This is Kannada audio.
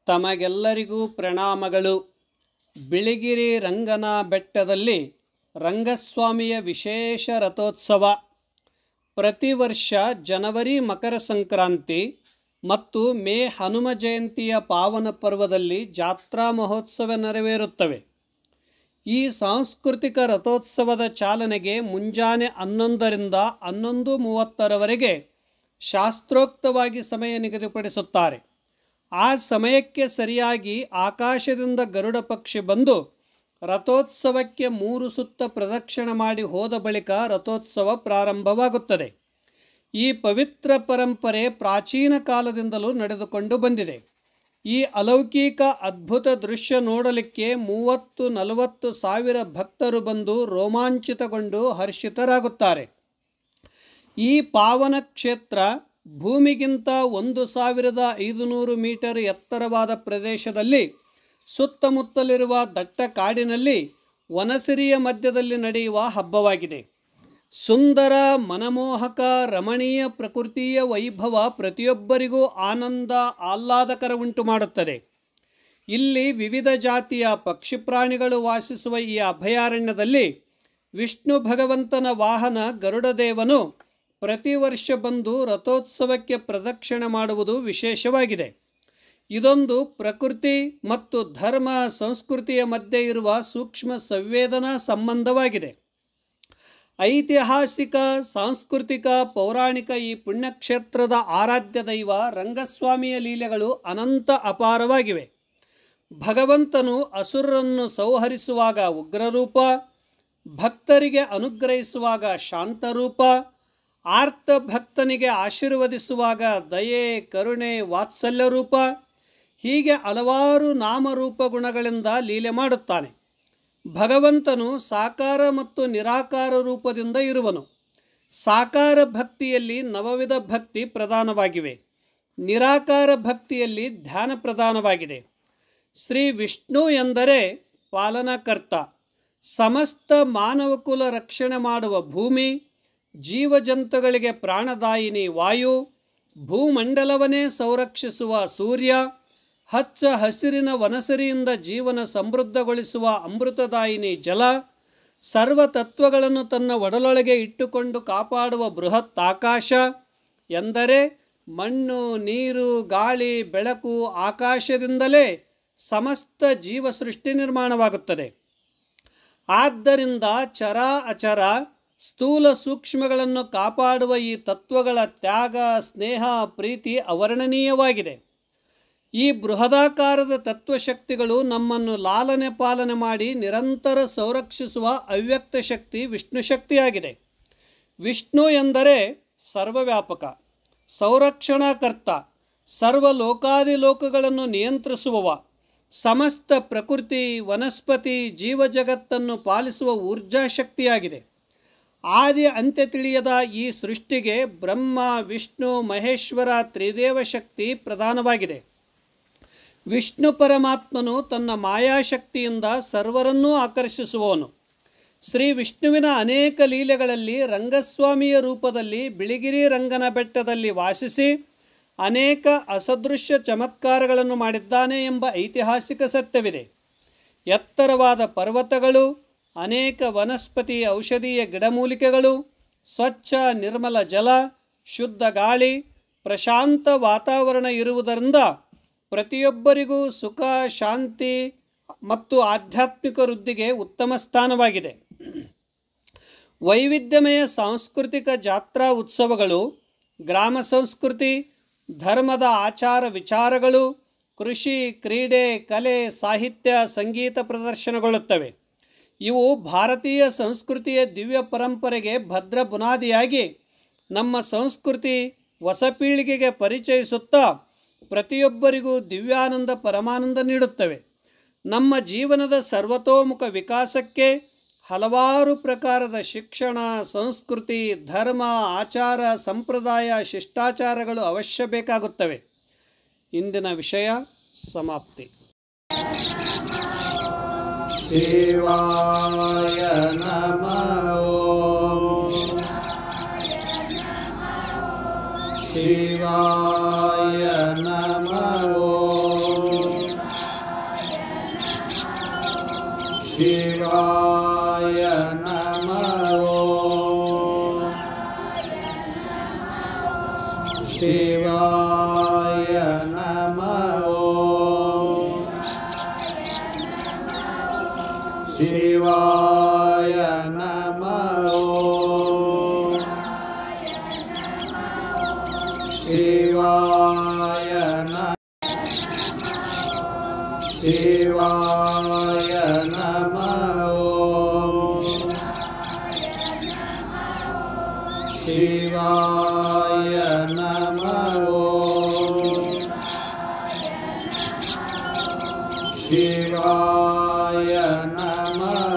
ತಮಗೆಲ್ಲರಿಗೂ ಪ್ರಣಾಮಗಳು. ಬಿಳಿಗಿರಿ ರಂಗನ ಬೆಟ್ಟದಲ್ಲಿ ರಂಗಸ್ವಾಮಿಯ ವಿಶೇಷ ರಥೋತ್ಸವ ಪ್ರತಿ ವರ್ಷ ಜನವರಿ ಮಕರ ಸಂಕ್ರಾಂತಿ ಮತ್ತು ಮೇ ಹನುಮ ಜಯಂತಿಯ ಪಾವನ ಪರ್ವದಲ್ಲಿ ಜಾತ್ರಾ ಮಹೋತ್ಸವ ನೆರವೇರುತ್ತವೆ. ಈ ಸಾಂಸ್ಕೃತಿಕ ರಥೋತ್ಸವದ ಚಾಲನೆಗೆ ಮುಂಜಾನೆ 11ರಿಂದ 11:30ರವರೆಗೆ ಶಾಸ್ತ್ರೋಕ್ತವಾಗಿ ಸಮಯ ನಿಗದಿಪಡಿಸುತ್ತಾರೆ. ಆ ಸಮಯಕ್ಕೆ ಸರಿಯಾಗಿ ಆಕಾಶದಿಂದ ಗರುಡ ಪಕ್ಷಿ ಬಂದು ರಥೋತ್ಸವಕ್ಕೆ 3 ಸುತ್ತ ಪ್ರದಕ್ಷಿಣೆ ಮಾಡಿ ಹೋದ ಬಳಿಕ ರಥೋತ್ಸವ ಪ್ರಾರಂಭವಾಗುತ್ತದೆ. ಈ ಪವಿತ್ರ ಪರಂಪರೆ ಪ್ರಾಚೀನ ಕಾಲದಿಂದಲೂ ನಡೆದುಕೊಂಡು ಬಂದಿದೆ. ಈ ಅಲೌಕಿಕ ಅದ್ಭುತ ದೃಶ್ಯ ನೋಡಲಿಕ್ಕೆ 30-40 ಸಾವಿರ ಭಕ್ತರು ಬಂದು ರೋಮಾಂಚಿತಗೊಂಡು ಹರ್ಷಿತರಾಗುತ್ತಾರೆ. ಈ ಪಾವನ ಕ್ಷೇತ್ರ ಭೂಮಿಗಿಂತ 1500 ಮೀಟರ್ ಎತ್ತರವಾದ ಪ್ರದೇಶದಲ್ಲಿ ಸುತ್ತಮುತ್ತಲಿರುವ ದಟ್ಟ ಕಾಡಿನಲ್ಲಿ ವನಸಿರಿಯ ಮಧ್ಯದಲ್ಲಿ ನಡೆಯುವ ಹಬ್ಬವಾಗಿದೆ. ಸುಂದರ, ಮನಮೋಹಕ, ರಮಣೀಯ ಪ್ರಕೃತಿಯ ವೈಭವ ಪ್ರತಿಯೊಬ್ಬರಿಗೂ ಆನಂದ, ಆಹ್ಲಾದಕರ ಉಂಟು ಮಾಡುತ್ತದೆ. ಇಲ್ಲಿ ವಿವಿಧ ಜಾತಿಯ ಪಕ್ಷಿ ಪ್ರಾಣಿಗಳು ವಾಸಿಸುವ ಈ ಅಭಯಾರಣ್ಯದಲ್ಲಿ ವಿಷ್ಣು ಭಗವಂತನ ವಾಹನ ಗರುಡದೇವನು ಪ್ರತಿ ವರ್ಷ ಬಂದು ರಥೋತ್ಸವಕ್ಕೆ ಪ್ರದಕ್ಷಿಣೆ ಮಾಡುವುದು ವಿಶೇಷವಾಗಿದೆ. ಇದೊಂದು ಪ್ರಕೃತಿ ಮತ್ತು ಧರ್ಮ ಸಂಸ್ಕೃತಿಯ ಮಧ್ಯೆ ಇರುವ ಸೂಕ್ಷ್ಮ ಸಂವೇದನಾ ಸಂಬಂಧವಾಗಿದೆ. ಐತಿಹಾಸಿಕ, ಸಾಂಸ್ಕೃತಿಕ, ಪೌರಾಣಿಕ ಈ ಪುಣ್ಯಕ್ಷೇತ್ರದ ಆರಾಧ್ಯ ದೈವ ರಂಗಸ್ವಾಮಿಯ ಲೀಲೆಗಳು ಅನಂತ ಅಪಾರವಾಗಿವೆ. ಭಗವಂತನು ಅಸುರರನ್ನು ಸಂಹರಿಸುವಾಗ ಉಗ್ರರೂಪ, ಭಕ್ತರಿಗೆ ಅನುಗ್ರಹಿಸುವಾಗ ಶಾಂತರೂಪ, ಆರ್ತ ಭಕ್ತನಿಗೆ ಆಶೀರ್ವದಿಸುವಾಗ ದಯೆ, ಕರುಣೆ, ವಾತ್ಸಲ್ಯ ರೂಪ, ಹೀಗೆ ಹಲವಾರು ನಾಮರೂಪ ಗುಣಗಳಿಂದ ಲೀಲೆ ಮಾಡುತ್ತಾನೆ. ಭಗವಂತನು ಸಾಕಾರ ಮತ್ತು ನಿರಾಕಾರ ರೂಪದಿಂದ ಇರುವನು. ಸಾಕಾರ ಭಕ್ತಿಯಲ್ಲಿ ನವವಿಧ ಭಕ್ತಿ ಪ್ರಧಾನವಾಗಿವೆ. ನಿರಾಕಾರ ಭಕ್ತಿಯಲ್ಲಿ ಧ್ಯಾನ ಪ್ರಧಾನವಾಗಿದೆ. ಶ್ರೀ ವಿಷ್ಣು ಎಂದರೆ ಪಾಲನಕರ್ತ, ಸಮಸ್ತ ಮಾನವಕುಲ ರಕ್ಷಣೆ ಮಾಡುವ ಭೂಮಿ, ಜೀವಜಂತುಗಳಿಗೆ ಪ್ರಾಣದಾಯಿನಿ ವಾಯು, ಭೂಮಂಡಲವನ್ನೇ ಸಂರಕ್ಷಿಸುವ ಸೂರ್ಯ, ಹಚ್ಚ ಹಸಿರಿನ ವನಸರಿಯಿಂದ ಜೀವನ ಸಮೃದ್ಧಗೊಳಿಸುವ ಅಮೃತದಾಯಿನಿ ಜಲ, ಸರ್ವ ತತ್ವಗಳನ್ನು ತನ್ನ ಒಡಲೊಳಗೆ ಇಟ್ಟುಕೊಂಡು ಕಾಪಾಡುವ ಬೃಹತ್ ಆಕಾಶ ಎಂದರೆ ಮಣ್ಣು, ನೀರು, ಗಾಳಿ, ಬೆಳಕು, ಆಕಾಶದಿಂದಲೇ ಸಮಸ್ತ ಜೀವ ಸೃಷ್ಟಿ ನಿರ್ಮಾಣವಾಗುತ್ತದೆ. ಆದ್ದರಿಂದ ಚರ ಅಚರ, ಸ್ಥೂಲ ಸೂಕ್ಷ್ಮಗಳನ್ನು ಕಾಪಾಡುವ ಈ ತತ್ವಗಳ ತ್ಯಾಗ, ಸ್ನೇಹ, ಪ್ರೀತಿ ಅವರ್ಣನೀಯವಾಗಿದೆ. ಈ ಬೃಹದಾಕಾರದ ತತ್ವಶಕ್ತಿಗಳು ನಮ್ಮನ್ನು ಲಾಲನೆ ಪಾಲನೆ ಮಾಡಿ ನಿರಂತರ ಸಂರಕ್ಷಿಸುವ ಅವ್ಯಕ್ತ ಶಕ್ತಿ ವಿಷ್ಣು ಶಕ್ತಿಯಾಗಿದೆ. ವಿಷ್ಣು ಎಂದರೆ ಸರ್ವವ್ಯಾಪಕ, ಸಂರಕ್ಷಣಾಕರ್ತ, ಸರ್ವ ಲೋಕಾದಿಲೋಕಗಳನ್ನು ನಿಯಂತ್ರಿಸುವವ, ಸಮಸ್ತ ಪ್ರಕೃತಿ, ವನಸ್ಪತಿ, ಜೀವಜಗತ್ತನ್ನು ಪಾಲಿಸುವ ಊರ್ಜಾಶಕ್ತಿಯಾಗಿದೆ. ಆದಿ ಅಂತ್ಯ ತಿಳಿಯದ ಈ ಸೃಷ್ಟಿಗೆ ಬ್ರಹ್ಮ, ವಿಷ್ಣು, ಮಹೇಶ್ವರ ತ್ರಿದೇವ ಶಕ್ತಿ ಪ್ರಧಾನವಾಗಿದೆ. ವಿಷ್ಣು ಪರಮಾತ್ಮನು ತನ್ನ ಮಾಯಾಶಕ್ತಿಯಿಂದ ಸರ್ವರನ್ನೂ ಆಕರ್ಷಿಸುವವನು. ಶ್ರೀ ವಿಷ್ಣುವಿನ ಅನೇಕ ಲೀಲೆಗಳಲ್ಲಿ ರಂಗಸ್ವಾಮಿಯ ರೂಪದಲ್ಲಿ ಬಿಳಿಗಿರಿ ರಂಗನ ಬೆಟ್ಟದಲ್ಲಿ ವಾಸಿಸಿ ಅನೇಕ ಅಸದೃಶ್ಯ ಚಮತ್ಕಾರಗಳನ್ನು ಮಾಡಿದ್ದಾನೆ ಎಂಬ ಐತಿಹಾಸಿಕ ಸತ್ಯವಿದೆ. ಎತ್ತರವಾದ ಪರ್ವತಗಳು, ಅನೇಕ ವನಸ್ಪತಿ ಔಷಧೀಯ ಗಿಡಮೂಲಿಕೆಗಳು, ಸ್ವಚ್ಛ ನಿರ್ಮಲ ಜಲ, ಶುದ್ಧ ಗಾಳಿ, ಪ್ರಶಾಂತ ವಾತಾವರಣ ಇರುವುದರಿಂದ ಪ್ರತಿಯೊಬ್ಬರಿಗೂ ಸುಖ, ಶಾಂತಿ ಮತ್ತು ಆಧ್ಯಾತ್ಮಿಕ ವೃದ್ಧಿಗೆ ಉತ್ತಮ ಸ್ಥಾನವಾಗಿದೆ. ವೈವಿಧ್ಯಮಯ ಸಾಂಸ್ಕೃತಿಕ ಜಾತ್ರಾ ಉತ್ಸವಗಳು, ಗ್ರಾಮ ಸಂಸ್ಕೃತಿ, ಧರ್ಮದ ಆಚಾರ ವಿಚಾರಗಳು, ಕೃಷಿ, ಕ್ರೀಡೆ, ಕಲೆ, ಸಾಹಿತ್ಯ, ಸಂಗೀತ ಪ್ರದರ್ಶನಗೊಳ್ಳುತ್ತವೆ. ಇವು ಭಾರತೀಯ ಸಂಸ್ಕೃತಿಯ ದಿವ್ಯ ಪರಂಪರೆಗೆ ಭದ್ರ ಬುನಾದಿಯಾಗಿ ನಮ್ಮ ಸಂಸ್ಕೃತಿ ಹೊಸ ಪೀಳಿಗೆಗೆ ಪರಿಚಯಿಸುತ್ತಾ ಪ್ರತಿಯೊಬ್ಬರಿಗೂ ದಿವ್ಯಾನಂದ ಪರಮಾನಂದ ನೀಡುತ್ತವೆ. ನಮ್ಮ ಜೀವನದ ಸರ್ವತೋಮುಖ ವಿಕಾಸಕ್ಕೆ ಹಲವಾರು ಪ್ರಕಾರದ ಶಿಕ್ಷಣ, ಸಂಸ್ಕೃತಿ, ಧರ್ಮ, ಆಚಾರ, ಸಂಪ್ರದಾಯ, ಶಿಷ್ಟಾಚಾರಗಳು ಅವಶ್ಯ ಬೇಕಾಗುತ್ತವೆ. ಇಂದಿನ ವಿಷಯ ಸಮಾಪ್ತಿ. ಶಿವಾಯ ನಮಃ. ಶಿವಾಯ ನಮಃ. ಶಿವಾಯ ನಮಃ ಓಂ ಶಿವಾಯ ನಮಃ ಓಂ ಶಿವಾಯ ನಮಃ ಓಂ ಶಿವಾಯ ಶಿವಾಯ ನಮಃ ಓಂ ಶಿವಾಯ ನಮಃ ಓಂ ಶಿವಾಯ ನಮಃ